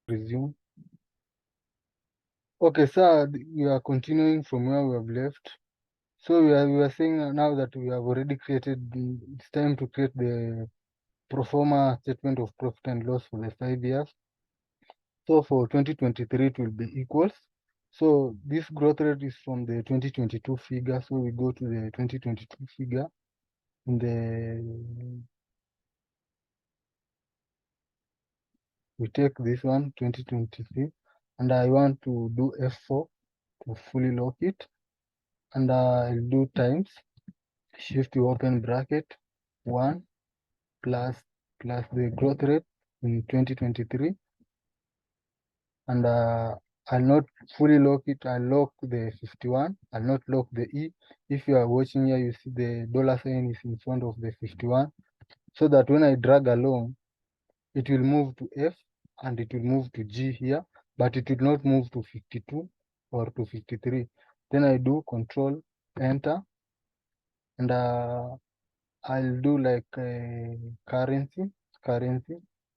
Resume. Okay, sir, we are continuing from where we have left. So we are saying now that we have already created, it's time to create the proforma statement of profit and loss for the 5 years. So for 2023, it will be equals. So this growth rate is from the 2022 figure. So we go to the 2022 figure in the, we take this one, 2023, and I want to do F4 to fully lock it. And I'll do times, shift to open bracket, 1 plus the growth rate in 2023. And I'll not fully lock it, I'll lock the 51, I'll not lock the E. If you are watching here, you see the dollar sign is in front of the 51, so that when I drag along, it will move to F and it will move to G here, but it will not move to 52 or to 53. Then I do Control Enter, and I'll do like currency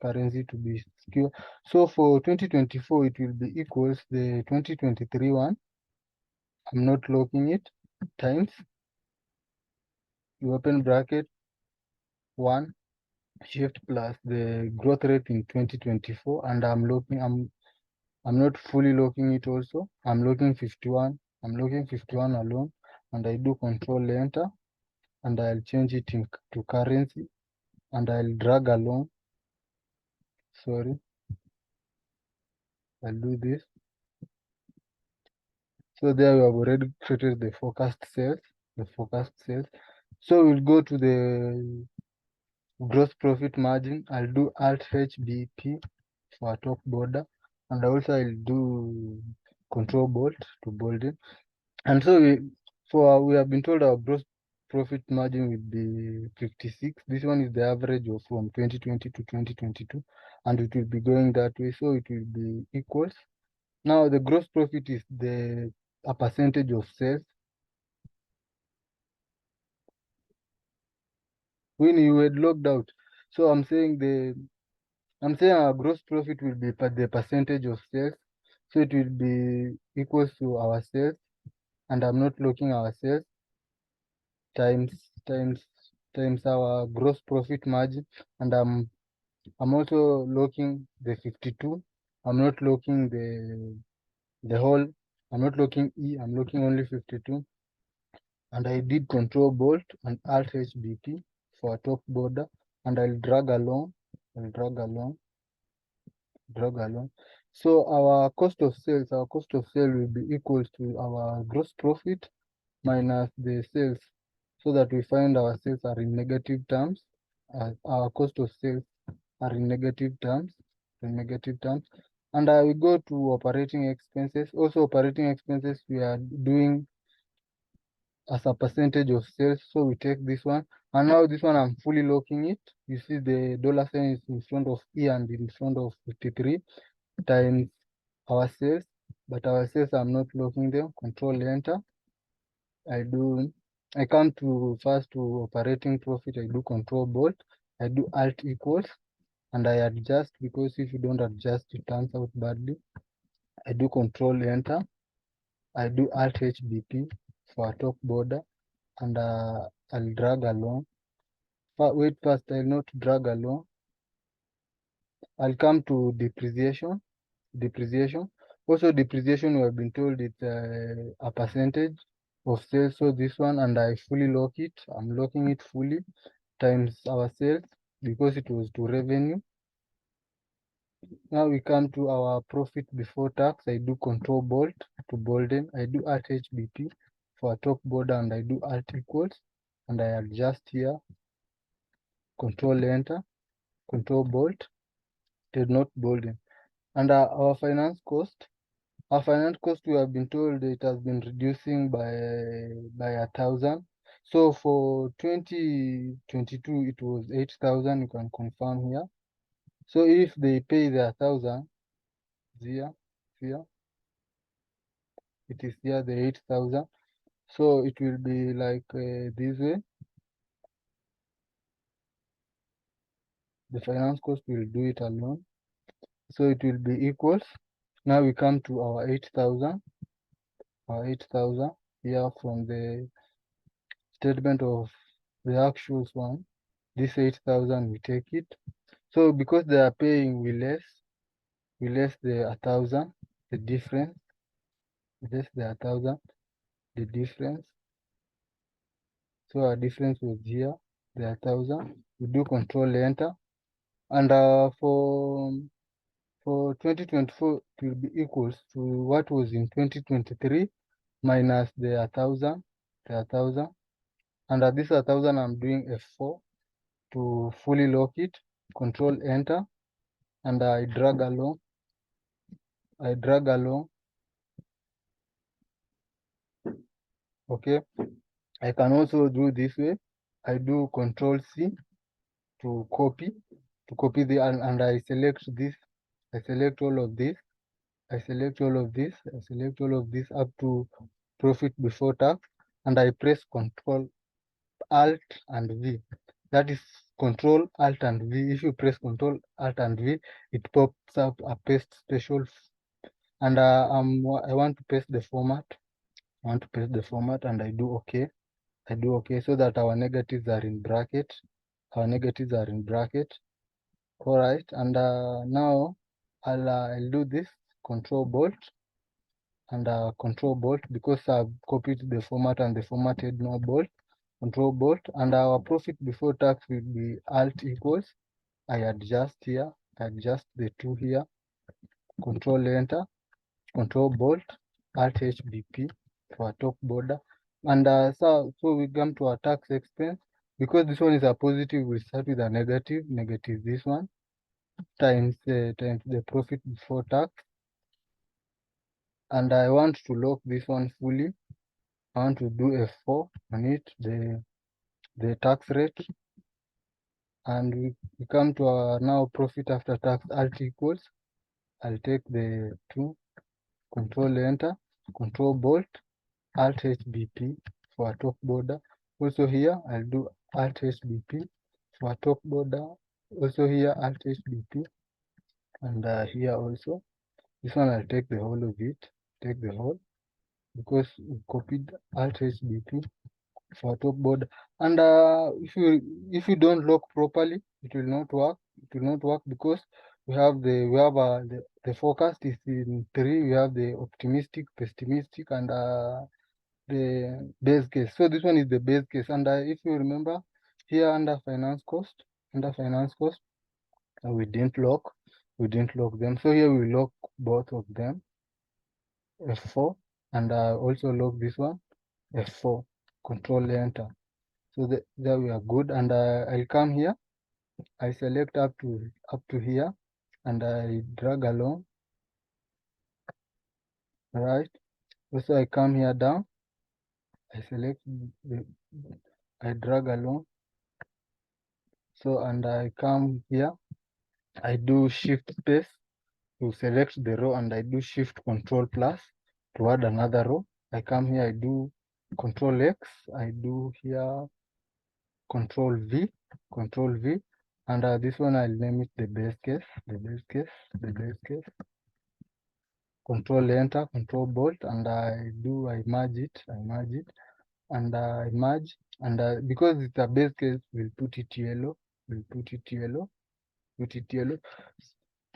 to be secure. So for 2024, it will be equals the 2023 one. I'm not locking it, times, you open bracket, 1, shift plus the growth rate in 2024, and I'm not fully locking it also. I'm locking 51. I'm locking 51 alone, and I do Control Enter, and I'll change it to currency, and I'll drag along. Sorry, I'll do this. So there we have already created the forecast sales, So we'll go to the gross profit margin. I'll do Alt HBP for top border, and also I'll do Control Bolt to bold it. And so we have been told our gross profit margin will be 56. This one is the average of from 2020 to 2022, and it will be going that way. So it will be equals. Now the gross profit is a percentage of sales. When you were logged out, so I'm saying our gross profit will be the percentage of sales. So it will be equals to our sales, and I'm not looking our sales times our gross profit margin, and I'm also looking the 52. I'm not looking the whole. I'm not looking E. I'm looking only 52. And I did Control Bolt and Alt HBT for top border, and I'll drag along. So our cost of sales will be equal to our gross profit minus the sales, so that we find our sales are in negative terms. Our cost of sales are in negative terms, And I will go to operating expenses. Also, operating expenses we are doing as a percentage of sales. So we take this one, and now this one I'm fully locking it. You see the dollar sign is in front of E and in front of 53 times our sales, but our sales I'm not locking them. Control Enter. I come to first to operating profit. I do Control Bolt. I do Alt equals, and I adjust, because if you don't adjust, it turns out badly. I do Control Enter. I do Alt HBP for top border, and I'll drag along. Wait, first I'll not drag along. I'll come to depreciation. Also, depreciation we have been told it's a percentage of sales. So this one, and I fully lock it. I'm locking it fully times our sales, because it was to revenue. Now we come to our profit before tax. I do Control Bolt to bolden. I do Alt HBP for top border, and I do Alt equals, and I adjust here. Control Enter, Control Bolt, did not bolden. And our finance cost. We have been told it has been reducing by 1,000. So for 2022, it was 8,000. You can confirm here. So if they pay the 1,000, here, it is here the 8,000. So it will be like this way. The finance cost will do it alone. So it will be equals. Now we come to our 8,000. Our 8,000 here from the statement of the actuals one. This 8,000 we take it. So because they are paying, we less the 1,000, the difference. Less the 1,000, the difference. So our difference was here, the 1,000. We do control enter, and for 2024 it will be equals to what was in 2023 minus the 1,000, and at this 1,000 I'm doing F4 to fully lock it. Control enter, and I drag along. Okay, I can also do this way. I do Control C to copy the, and I select this. I select all of this. I select all of this up to profit before tax, and I press Control Alt and V. That is Control Alt and V. If you press Control Alt and V, it pops up a paste special, and I want to paste the format. And I do OK. So that our negatives are in bracket. All right, and now I'll do this Control Bolt, and Control Bolt, because I've copied the format and the formatted no bolt. Control Bolt, and our profit before tax will be Alt equals. I adjust here. Adjust the two here. Control Enter. Control Bolt. Alt HBP for a top border. And so we come to our tax expense. Because this one is a positive, we start with a negative. Negative this one times the profit before tax. And I want to lock this one fully. I want to do F4 on it, the tax rate. And we come to our now profit after tax. Alt equals. I'll take the 2, Control Enter, Control Bolt, Alt HBP for a top border. Also here, I'll do Alt HBP for a top border. Also here, Alt HBP, and here also. This one I'll take the whole of it. Take the whole, because we copied Alt HBP for top border. And if you don't lock properly, it will not work. Because we have the forecast is in 3. We have the optimistic, pessimistic, and the base case. So this one is the base case. And if you remember here under finance cost, we didn't lock them. So here we lock both of them, F4, and also lock this one, F4. Control Enter. So there we are good. And I'll come here. I select up to here, and I drag along. All right. Also, I come here down. I select I drag along. So, and I come here. I do Shift Space to select the row, and I do Shift Control Plus to add another row. I come here. I do Control X. I do here Control V, and this one I'll name it the base case. Control Enter, Control Bolt, and I merge it, and I merge, and because it's a base case, we'll put it yellow.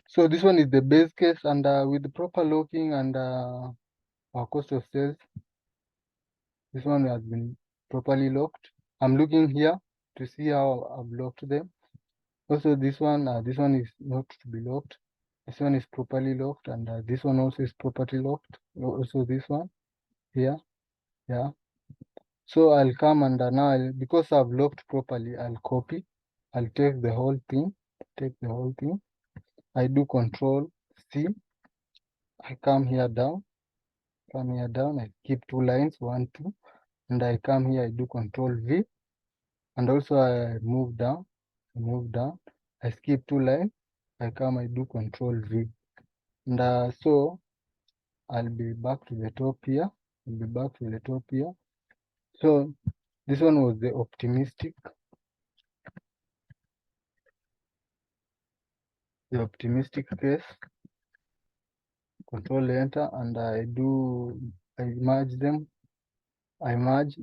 So this one is the base case, and with the proper locking and our cost of sales, this one has been properly locked. I'm looking here to see how I've locked them. Also, this one is not to be locked. This one is properly locked, and this one also is properly locked. Also, this one here, yeah. So I'll come, and now because I've locked properly, I'll copy. I'll take the whole thing. I do Control C. I come here down. I keep 2 lines, 1, 2, and I come here. I do Control V, and also I move down. I skip 2 lines. I come. I do Control V. And so I'll be back to the top here. So this one was the optimistic. the optimistic case, control enter, and I merge them. I merge,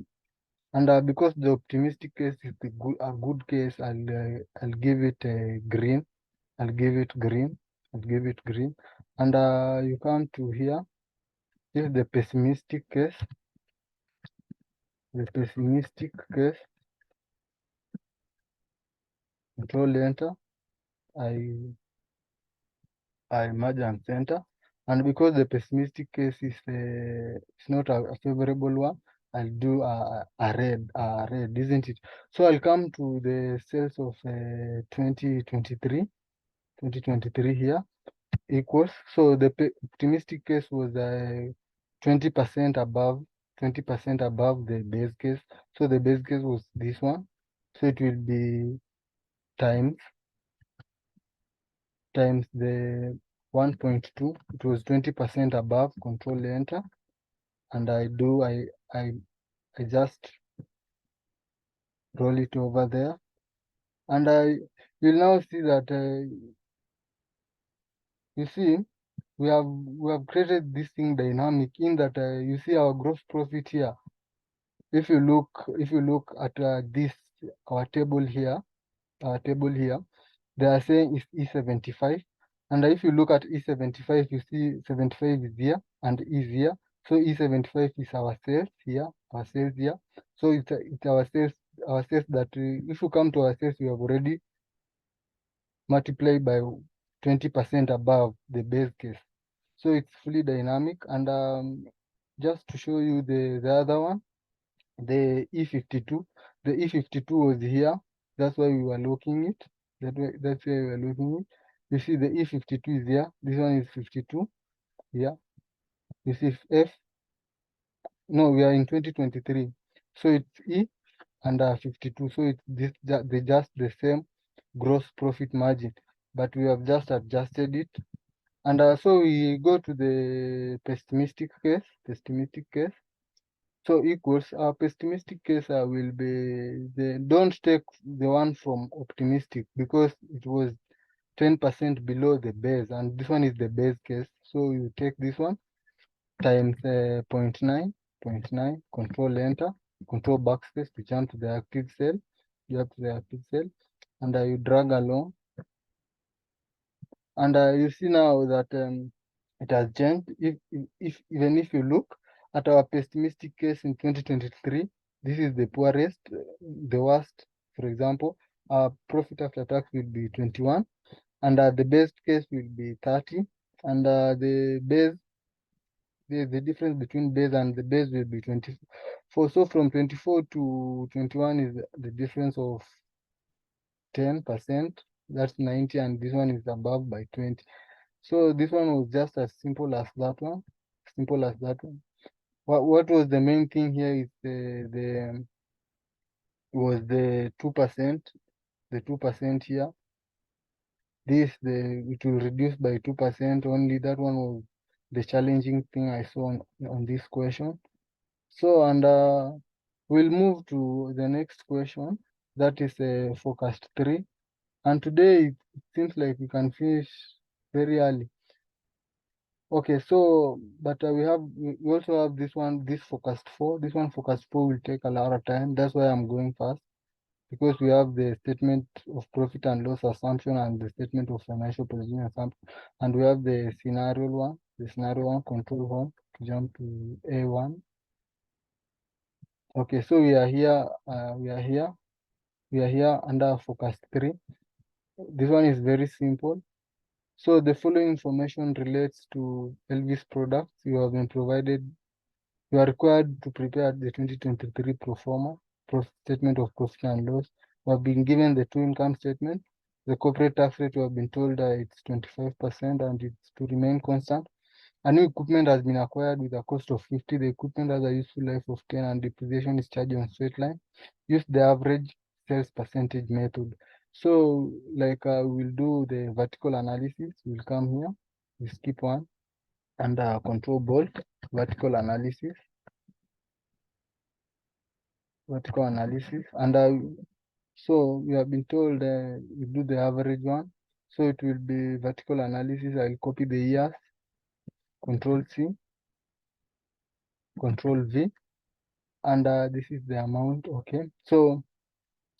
and because the optimistic case is a good case, I'll give it a green. I'll give it green. And you come to here. This is the pessimistic case. The pessimistic case. Control enter. I merge and center. And because the pessimistic case is it's not a favorable one, I'll do a red, isn't it? So I'll come to the sales of 2023 here equals. So the optimistic case was 20% above the base case. So the base case was this one. So it will be times the 1.2. It was 20% above. Control enter, and I just roll it over there, and you'll now see that you see we have created this thing dynamic in that you see our gross profit here. If you look at this our table here, they are saying it's E75. And if you look at E75, you see 75 is here and is here. So E75 is our sales here, So it's our sales that if you come to our sales, we have already multiplied by 20% above the base case. So it's fully dynamic. And just to show you the other one, the E52. The E52 was here. That's why we were looking it. That's why we were looking it. You see the E52 is here. This one is 52 here. You see F. No, we are in 2023. So it's E and 52. So it's they just the same gross profit margin, but we have just adjusted it. And so we go to the pessimistic case. So equals our pessimistic case will be don't take the one from optimistic because it was 10% below the base, and this one is the base case. So you take this one times 0.9, control enter, control backspace to jump to the active cell. You have to the active cell, and you drag along, and you see now that it has changed. Even if you look at our pessimistic case in 2023, this is the poorest, the worst. For example, our profit after tax will be 21, and the best case will be 30, and the difference between base and the base will be 24. So from 24 to 21 is the difference of 10%. That's 90, and this one is above by 20. So this one was just as simple as that one. What was the main thing here is the 2%. The 2% here. It will reduce by 2% only. That one was the challenging thing I saw on this question. So and we'll move to the next question. That is forecast 3. And today it seems like we can finish very early. Okay, so but we also have this forecast 4. This one forecast 4 will take a lot of time. That's why I'm going fast, because we have the statement of profit and loss assumption and the statement of financial position assumption, and we have the scenario one, control one, to jump to A1. Okay, so we are here under forecast 3. This one is very simple. So the following information relates to Elvis products. You have been provided. You are required to prepare the 2023 proforma statement of profit and loss. You have been given the 2 income statement. The corporate tax rate, you have been told that it's 25% and it's to remain constant. A new equipment has been acquired with a cost of 50. The equipment has a useful life of 10 and depreciation is charged on straight line. Use the average sales percentage method. So like we'll do the vertical analysis. We'll come here. We skip one and control bolt, vertical analysis. And so we have been told we do the average one. So it will be vertical analysis. I'll copy the years, Control C, Control V, and this is the amount. Okay, so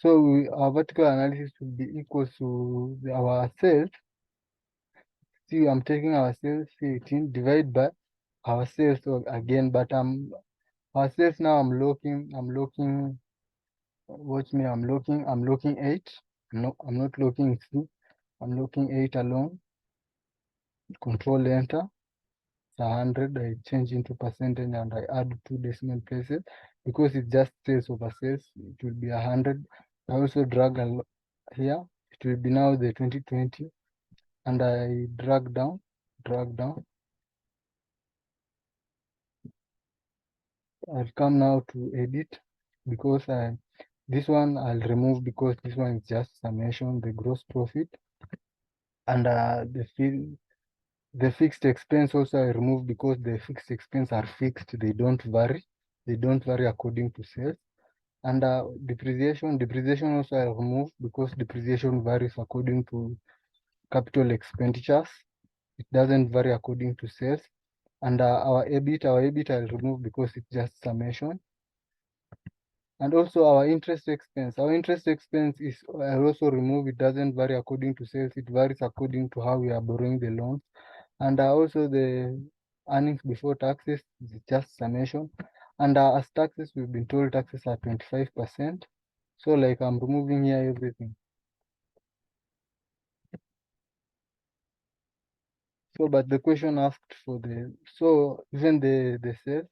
our vertical analysis will be equal to our sales. See, I'm taking our sales 18 divide by our sales again, but our sales now I'm looking. Watch me, I'm looking 8. No, I'm not looking 3. I'm looking 8 alone. Control enter. It's 100. I change into percentage and I add 2 decimal places because it just sales over sales. It will be 100. I also drag here. It will be now the 2020, and I drag down. I'll come now to edit because this one I'll remove because this one is just summation, the gross profit, and the fixed expense also I remove because the fixed expense are fixed. They don't vary. They don't vary according to sales. And depreciation also I remove because depreciation varies according to capital expenditures. It doesn't vary according to sales. And our EBIT I'll remove because it's just summation. And also our interest expense. Our interest expense is I'll also remove. It doesn't vary according to sales. It varies according to how we are borrowing the loans. And also the earnings before taxes is just summation. And as taxes, we've been told taxes are 25%. So like I'm removing here everything. So, but the question asked for so even the sales,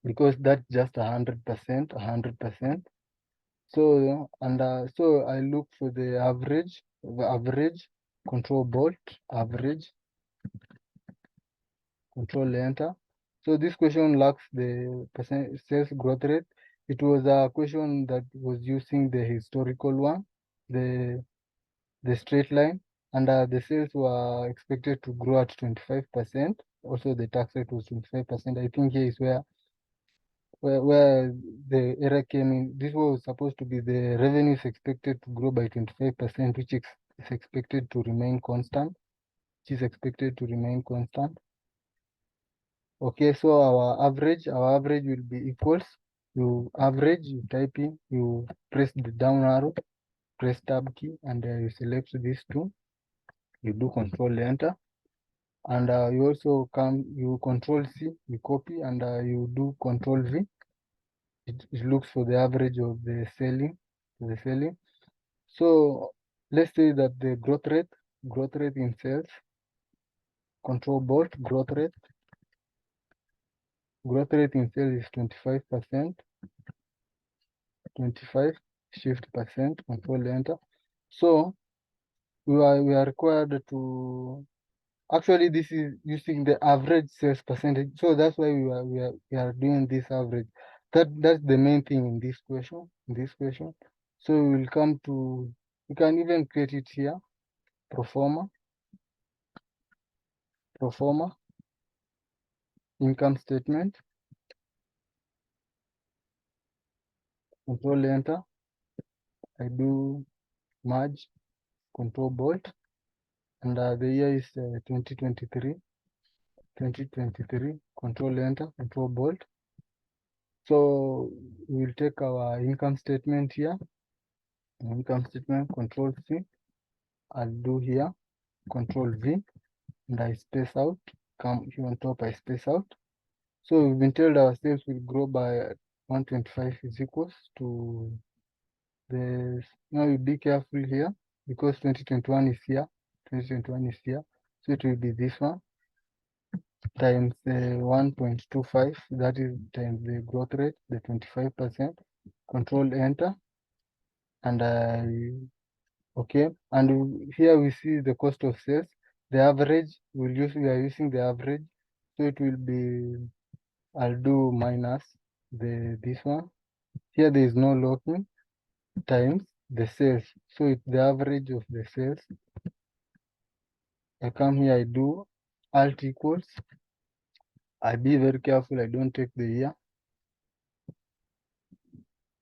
because that's just 100%. So, and so I look for the average, control bolt, average, control enter. So this question lacks the percent sales growth rate. It was a question that was using the historical one, the straight line, and the sales were expected to grow at 25%. Also, the tax rate was 25%. I think here is where the error came in. This was supposed to be the revenue is expected to grow by 25%, which is expected to remain constant. Okay, so our average will be equals. You average, you type in, you press the down arrow, press tab key, and you select these two. You do control enter, and you also you control C, you copy, and you do control V. It looks for the average of the selling. So let's say that the growth rate in sales, control bolt, growth rate in sales is 25%, 25, shift percent, control enter. So we are required to, actually this is using the average sales percentage. So that's why we are doing this average. That's the main thing in this question. So we will come to, you can even create it here, proforma, income statement, control enter. I do merge, control bolt, and the year is 2023, control enter, control bolt. So we will take our income statement here, control C. I'll do here, control V, and I space out, come here on top, I space out. So we've been told our sales will grow by 125 is equals to this. Now you be careful here because 2021 is here. So it will be this one times 1.25. That is times the growth rate, the 25%. Control enter, and okay. And here we see the cost of sales. The average we are using the average, so it will be, I'll do minus this one. Here there is no locking, times the sales. So it's the average of the sales. I come here, I do alt equals. I be very careful, I don't take the year.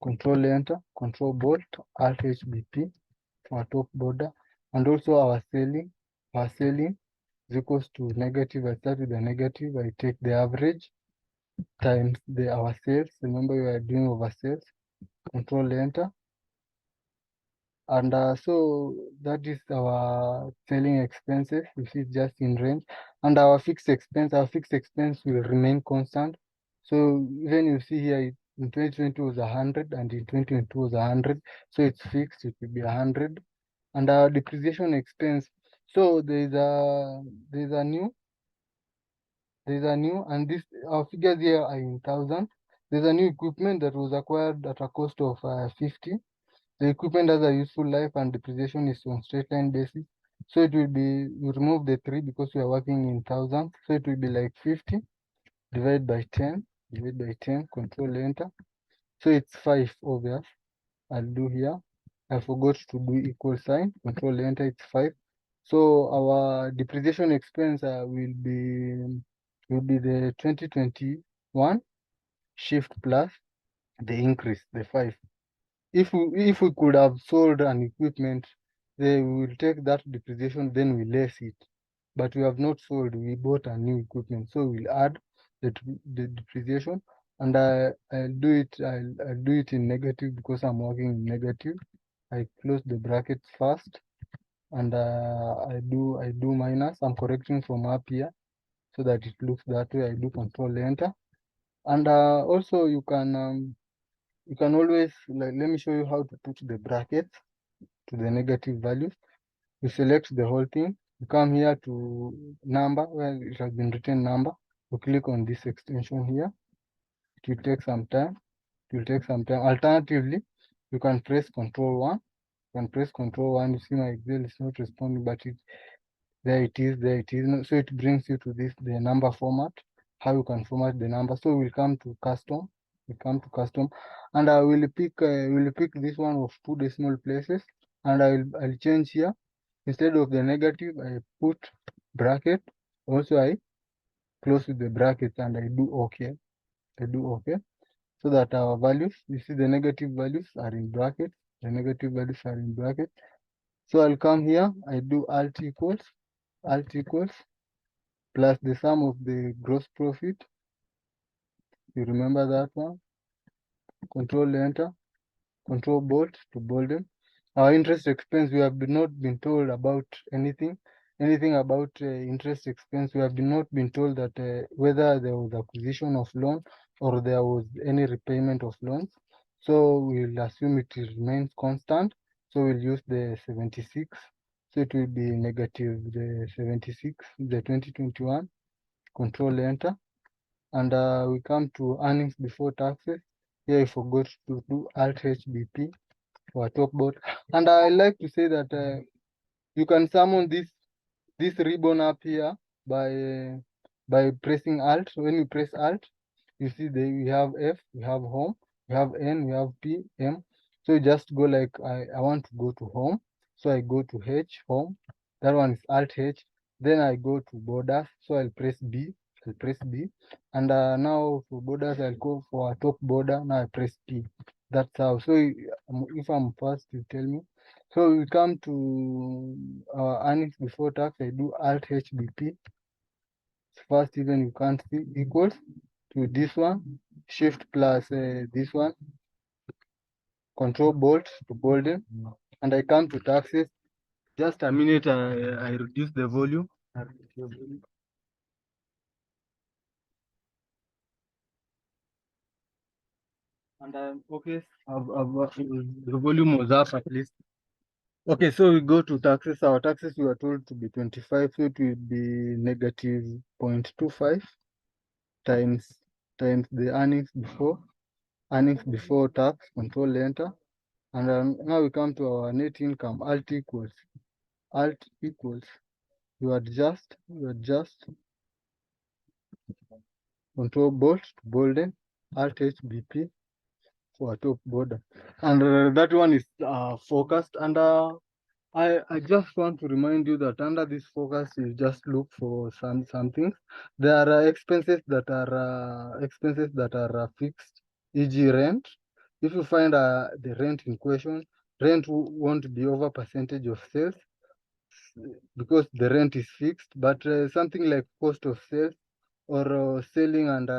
control enter, control bolt, alt HBP for our top border, and also our selling is equals to negative. I start with the negative, I take the average times our sales. Remember we are doing over sales, control enter. And so that is our selling expenses, which is just in range. And our fixed expense will remain constant. So even you see here in 2020 was 100 and in 2022 was 100. So it's fixed, it will be 100. And our depreciation expense. So there's a new, and this our figures here are in thousands. There's a new equipment that was acquired at a cost of 50. The equipment has a useful life and depreciation is on straight line basis. So it will be, you remove the 3 because we are working in thousands. So it will be like 50 divided by 10, control enter. So it's 5 obvious. I'll do here. I forgot to do equal sign, control enter, it's 5. So our depreciation expense will be the 2021 shift plus the increase, the 5. If we could have sold an equipment, they will take that depreciation, then we less it. But we have not sold, we bought a new equipment, so we'll add the depreciation, and I'll do it in negative because I'm working in negative. I close the brackets first, and I do minus. I'm correcting from up here so that it looks that way. I do control enter, and also you can always, like, let me show you how to put the brackets to the negative values. You select the whole thing. You come here to number where it has been written number. You click on this extension here. It will take some time. Alternatively, you can press Control 1. You see my Excel is not responding, but there it is. So it brings you to the number format, how you can format the number. So we'll come to custom. And I will pick this one of 2 decimal places, and I'll change here. Instead of the negative, I put bracket. Also, I close with the bracket and I do OK. So that our values, you see the negative values are in brackets. So I'll come here, I do alt equals plus the sum of the gross profit. You remember that one? Control enter, control bold to bolden. Our interest expense, we have not been told about anything about interest expense. We have not been told that whether there was acquisition of loan or there was any repayment of loans. So we'll assume it remains constant. So we'll use the 76. So it will be negative the 76, the 2021. Control enter. And we come to earnings before taxes. Here I forgot to do alt HBP for top board. And I like to say that you can summon this ribbon up here by pressing alt. When you press alt, you see we have F, we have home, we have N, we have P, M. So you just go like I want to go to home. So I go to H, home. That one is alt H. Then I go to borders. So I'll press B. And now for borders, I'll go for a top border. Now I press P. That's how. So if I'm first, you tell me. So we come to earnings before tax. I do alt HBP. First, even you can't see, equals to this one, shift plus this one, control bolt to bolden, and I come to taxes. Just a minute, I reduce the volume. And okay, the volume was up at least. Okay, so we go to taxes. Our taxes we are told to be 25, so it will be negative 0.25 times the earnings before tax. Control enter, and now we come to our net income. Alt equals. You adjust. Control bolt to bolden. Alt HBP for a top border, and that one is focused. And I just want to remind you that under this focus, you just look for some things. There are expenses that are fixed, e.g. rent. If you find the rent in question, rent won't be over percentage of sales because the rent is fixed, but something like cost of sales or selling and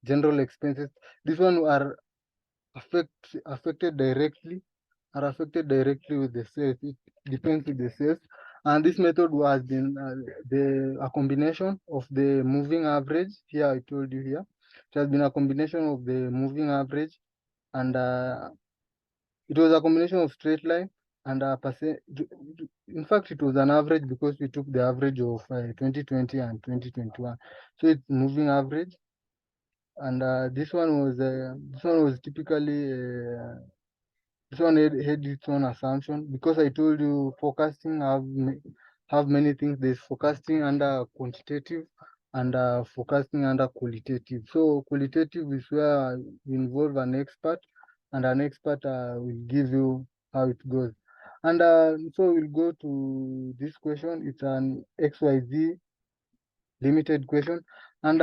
general expenses, this one are affected directly with the sales. It depends with the sales. And this method has been a combination of the moving average. Here I told you here, it has been a combination of the moving average and it was a combination of straight line and a percent. In fact, it was an average because we took the average of 2020 and 2021. So it's moving average, and this one was typically this one had its own assumption because I told you forecasting have many things. There's forecasting under quantitative and forecasting under qualitative. So qualitative is where you involve an expert, and an expert will give you how it goes. And so we'll go to this question. It's an XYZ limited question, and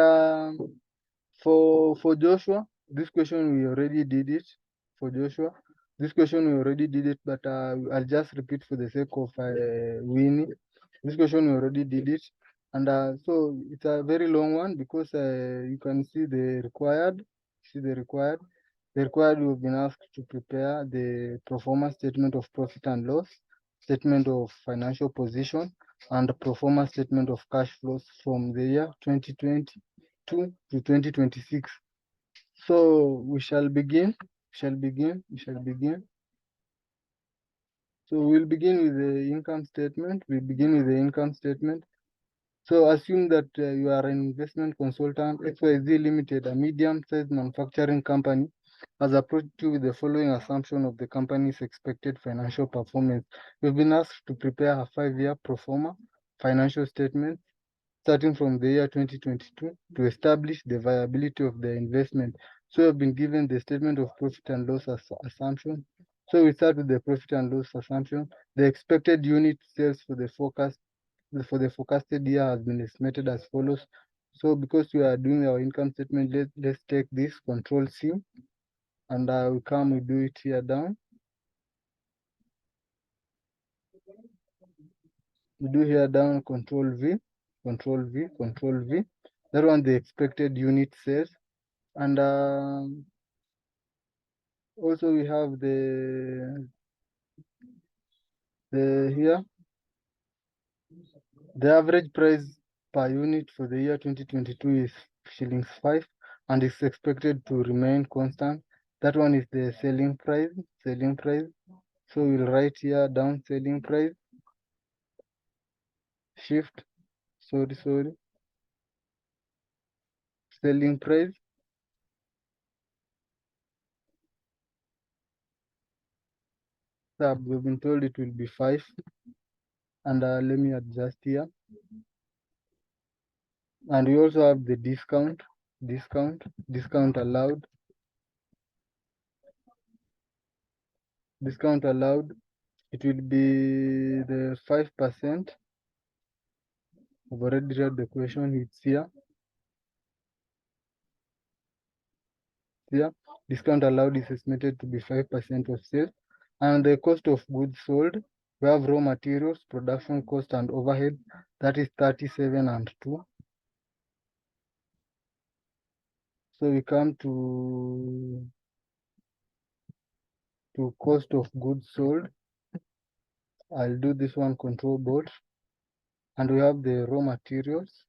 for Joshua, this question we already did it. For Joshua, this question we already did it, but I'll just repeat for the sake of Winnie. This question we already did it, and so it's a very long one because you can see the required. See the required. The required, we've been asked to prepare the proforma statement of profit and loss, statement of financial position, and the proforma statement of cash flows from the year 2022 to 2026. So we shall begin. So we'll begin with the income statement. So assume that you are an investment consultant, XYZ Limited, a medium-sized manufacturing company, has approached you with the following assumption of the company's expected financial performance. We've been asked to prepare a 5-year pro forma financial statement starting from the year 2022 to establish the viability of the investment. So we've been given the statement of profit and loss assumption. So we start with the profit and loss assumption. The expected unit sales for the forecasted year has been estimated as follows. So because we are doing our income statement, let's take this Control C, and we do it here down. We do here down Control V. That one the expected unit sales, and also we have here the average price per unit for the year 2022 is shillings 5 and is expected to remain constant. That one is the selling price. So we'll write here down selling price, shift, selling price. Tab, we've been told it will be 5, and let me adjust here. And we also have the discount allowed. Discount allowed, it will be the 5%. I've already read the question, it's here. Here, discount allowed is estimated to be 5% of sales. And the cost of goods sold, we have raw materials, production cost, and overhead. That is 37 and 2. So we come to cost of goods sold. I'll do this one control board. And we have the raw materials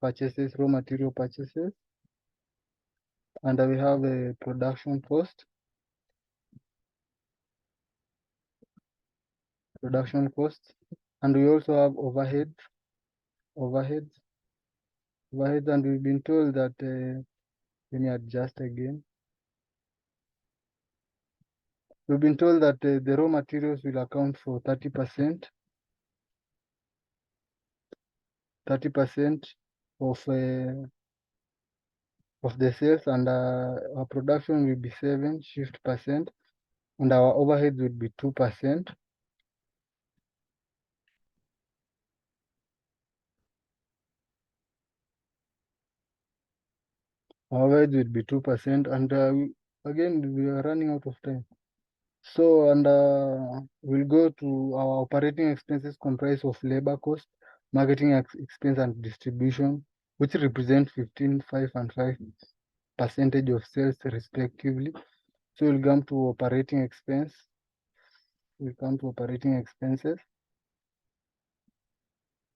purchases, raw material purchases. And we have a production cost. And we also have overheads. And we've been told that, let me adjust again. We've been told that the raw materials will account for 30% of the sales, and our production will be 7 shift percent, and our overheads will be 2%. Our will be 2%, and again we are running out of time. So, and we'll go to our operating expenses comprise of labor cost, marketing expense, and distribution, which represent 15, 5, and 5% of sales respectively. So we'll come to operating expense. We'll come to operating expenses.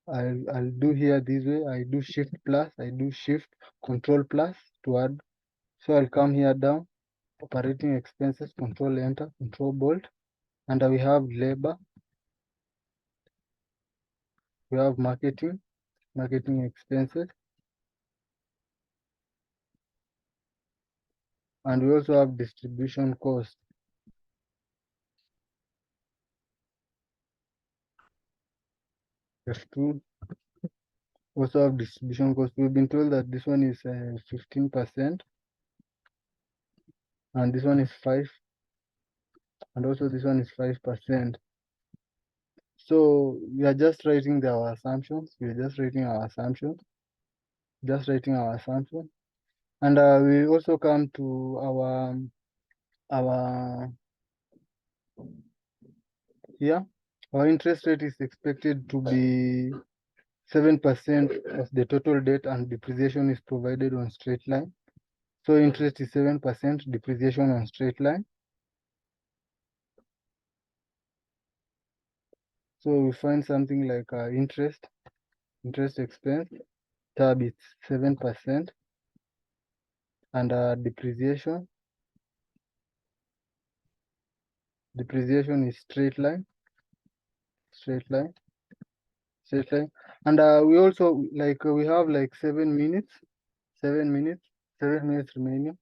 I'll do here this way. I do shift plus, I do shift control plus to add. So I'll come here down, operating expenses, control enter, control bolt, and we have labor, we have marketing expenses, and we also have distribution cost. F2 also have distribution cost. We've been told that this one is 15%, and this one is 5%, and also this one is 5%. So we are just writing our assumptions. We are just writing our assumptions. And we also come to our here. Our interest rate is expected to be 7% of the total debt, and depreciation is provided on straight line. So interest is 7%, depreciation on straight line. So we find something like interest expense, tab is 7%, and depreciation is straight line. And we also we have like 7 minutes remaining.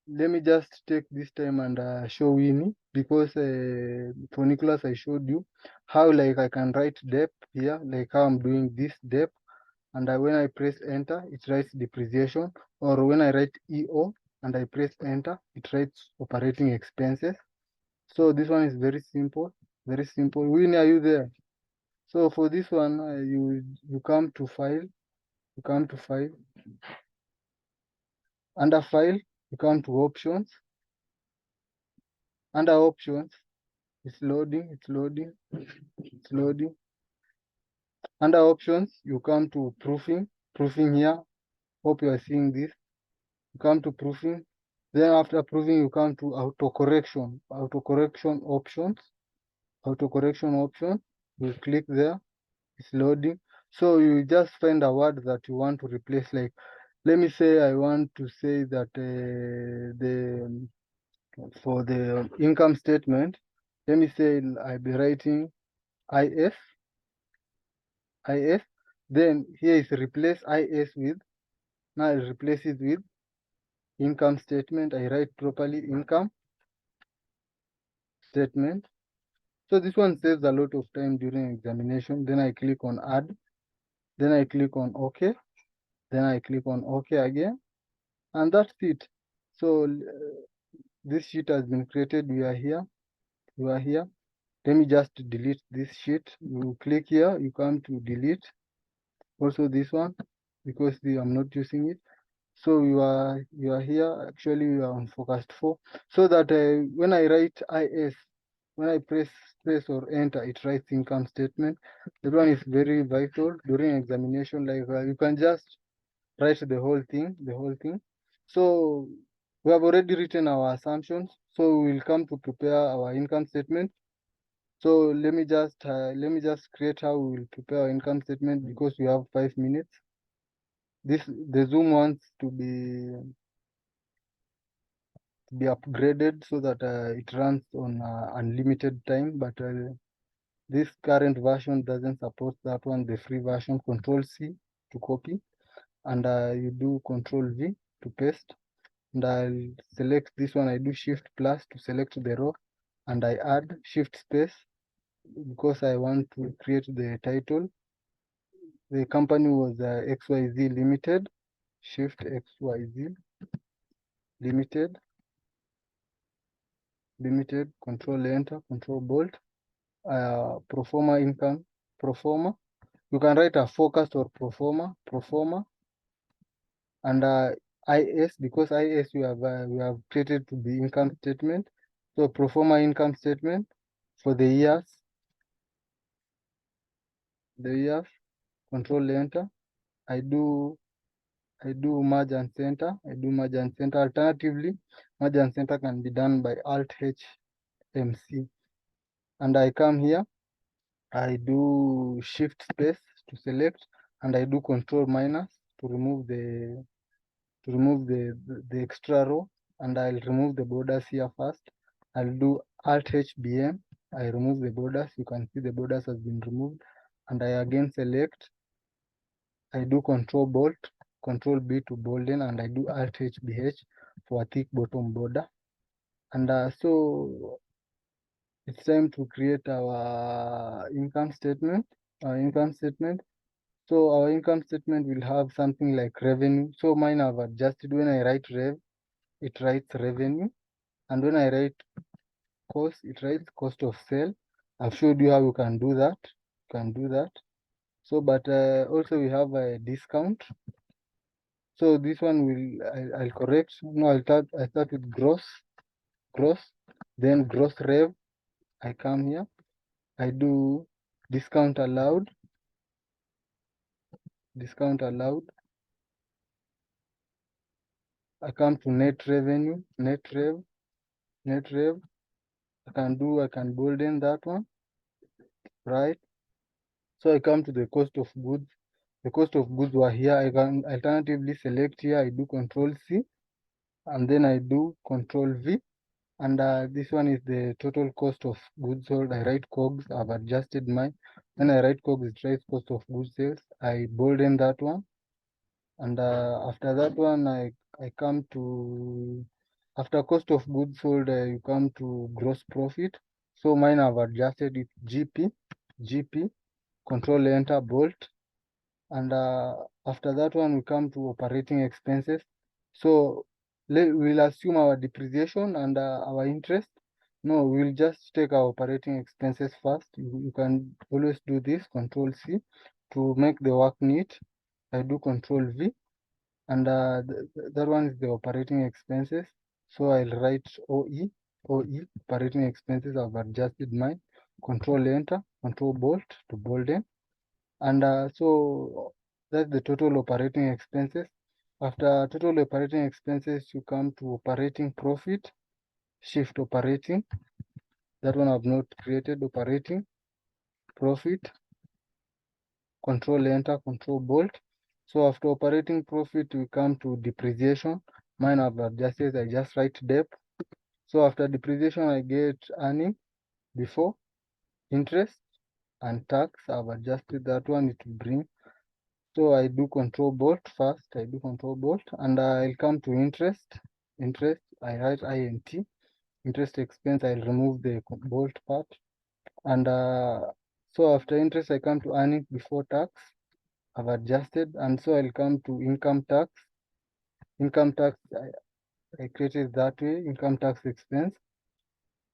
Let me just take this time and show Winnie, because for Nicholas I showed you how I can write depth here, like how I'm doing this depth, and when I press enter it writes depreciation, or when I write EO and I press enter it writes operating expenses. So this one is very simple. Winnie, are you there? So for this one, you come to file, under file, you come to options. Under options, it's loading. Under options, you come to proofing here. Hope you are seeing this. You come to proofing. Then after proofing, you come to autocorrection options. You click there. It's loading. So you just find a word that you want to replace. Like, let me say I want to say that for the income statement, let me say I'll be writing IS. Then here is replace IS with, now I replace it with income statement. I write properly income statement. So this one saves a lot of time during examination. Then I click on add. Then I click on OK. Then I click on OK again. And that's it. So this sheet has been created. You are here. Let me just delete this sheet. You click here. You come to delete. Also this one, because I'm not using it. So you are here. Actually, you are on focused 4. So that when I write IS, when I press space or enter, it writes income statement. That one is very vital during examination. You can just write the whole thing. So we have already written our assumptions. So we will come to prepare our income statement. So let me just create how we will prepare our income statement, because we have 5 minutes. The Zoom wants to be upgraded so that it runs on unlimited time, but this current version doesn't support that one. The free version, Control C to copy, and you do Control V to paste, and I'll select this one. I do Shift plus to select the row, and I add Shift space because I want to create the title. The company was XYZ Limited. Shift XYZ Limited, Control Enter, Control Bolt. Proforma income, proforma. You can write a focus or proforma, and IS, because IS we have created to be income statement. So proforma income statement for the years, control enter. I do merge and center. Alternatively, merge and center can be done by Alt H MC. And I come here, I do shift space to select, and I do control minus to remove the extra row, and I'll remove the borders here first. I'll do Alt HBM. I remove the borders. You can see the borders has been removed, and I again select. I do Control Bolt, Control B to bolden, and I do Alt HBH for a thick bottom border. And so it's time to create our income statement. So our income statement will have something like revenue. So mine I've adjusted. When I write rev, it writes revenue. And when I write cost, it writes cost of sale. I've showed you how you can do that. So, but also we have a discount. So this one I'll correct. No, I start with gross, then gross rev. I come here. I do discount allowed. I come to net revenue, net rev. I can bolden that one, right? So I come to the cost of goods. The cost of goods were here. I can alternatively select here. I do Control C, and then I do Control V. And this one is the total cost of goods sold. I write COGS. I've adjusted mine. When I write COGS, it writes cost of goods sales. I bolden that one. And after that one, I come to, after cost of goods sold, you come to gross profit. So mine I've adjusted it GP, Control Enter, Bolt. And after that one, we come to operating expenses. So we'll assume our depreciation and our interest. No, we'll just take our operating expenses first. You can always do this, Control C, to make the work neat. I do Control V, and that one is the operating expenses. So I'll write OE, operating expenses. I've adjusted mine. Control Enter, Control Bolt to bolden. And so that's the total operating expenses. After total operating expenses, you come to operating profit, shift operating. That one I've not created. Operating profit, Control Enter, Control Bolt. So after operating profit, we come to depreciation. Mine I've adjusted. I just write dep. So after depreciation, I get earning before interest and tax. I've adjusted that one. It will bring. So I do Control Bolt first. And I'll come to interest. I write INT. Interest expense, I'll remove the bolt part. And so after interest, I come to earnings before tax. I've adjusted. And so I'll come to income tax. I created that way, income tax expense,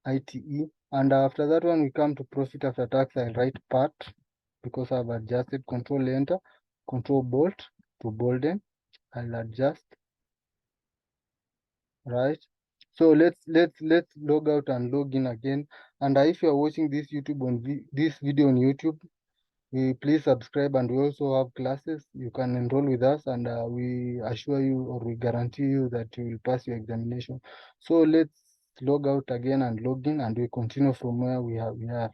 ITE. And after that one, we come to profit after tax. I'll write part because I've adjusted. Control Enter, Control Bolt to bolden. I'll adjust, right? So let's log out and log in again. And if you are watching this this video on YouTube, please subscribe, and we also have classes. You can enroll with us, and we assure you, or we guarantee you, that you will pass your examination. So let's log out again and log in, and we continue from where we are.